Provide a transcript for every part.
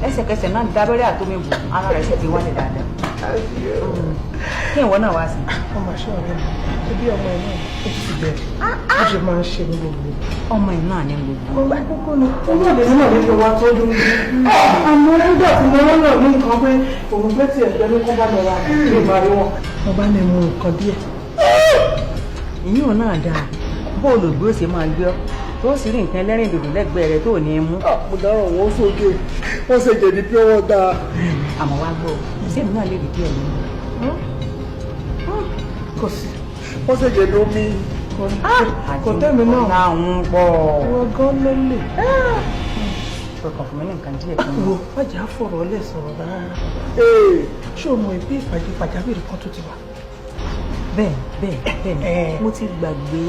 ẹsẹ̀kẹsẹ̀ náà dábẹ́rẹ́ àtómi bò ara rẹ̀ sì ti wálé dáadáa. kí ìwọ náà wá sí. ọmọ àṣẹ ọ̀rẹ́ mi ẹbí ọmọ ẹ̀ náà ó ti bẹ̀rẹ̀ ó ṣe máa ń ṣe ní gbogbo. ọmọ ẹ̀ náà ní gbogbo. ọmọ àkókò ni ọmọ àbẹ̀rẹ̀ náà ló fi wá tọ́jú mi. àmọ́ nígbà tí mo rán náà ní nǹkan pé òun fẹ́ tiẹ̀ fẹ́ ní kó bá lọ ra ìbárí wọn. mo bá ní mu nǹkan díẹ̀. ìyún náà dáa bóòlù bí ó ṣe máa gbé ọ tó sì rí nǹkan ẹlẹ́rìn dòdò lẹ́gbẹ̀ẹ́ rẹ tó ní í mú. mo dáràn wọn sókè wọn ṣe jẹ̀dí pé wọ́n dáa. àmọ́ wá gbọ́ sẹ́mi náà lè rí díẹ̀ nínú. kò sí wọ́n ṣe jẹ̀dí omi kò tẹ́mi náà. náà ń pọ̀. wọ́n gan ló lè. ọkàn fún mi ní nǹkan díẹ̀ kan. wo wájà fọ̀rọ̀ lẹ̀ sọ̀rọ̀ rárá. ṣé o mọ ìpín ìpàdé pàjáwìrì kan tó ti wà? bẹ́ẹ̀ mo ti gbàgbé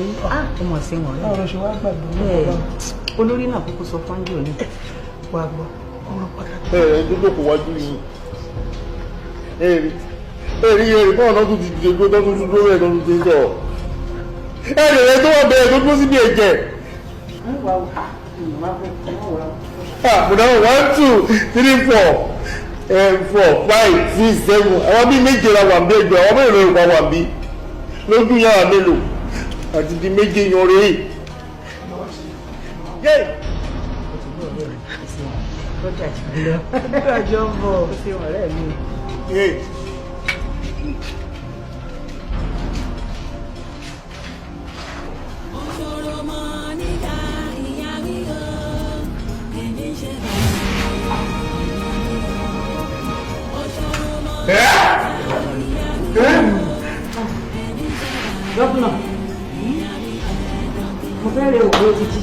ọmọ sí wọn rẹ. ọ̀rọ̀ ṣe wá gbàgbé bẹ́ẹ̀ olórí náà kúkú sọ fọ́njì òní. wàá gbọ́ ọ̀rọ̀ pàtàkì. dúdú kò wájú yìí èrì fún ọ̀nà tó ti dìde gbé tọ́tún tó lórí ẹ̀ tó ti sọ rẹ̀ tó wà bẹ̀rẹ̀ tó dúró síbi ẹ̀jẹ̀. mo dáhùn 1 2 3 4 4 5 6 7 àwọn bíi méje la wà bí ẹgbẹ́ àwọn mélòó ló wà bí lójú yàrá mélòó àti di méje yan rèé. ìdájọ́ ń bọ̀. ó ṣe ọ̀rẹ́ mi. Gọ́fúnà, mo fẹ́ rẹ̀ òwe títí.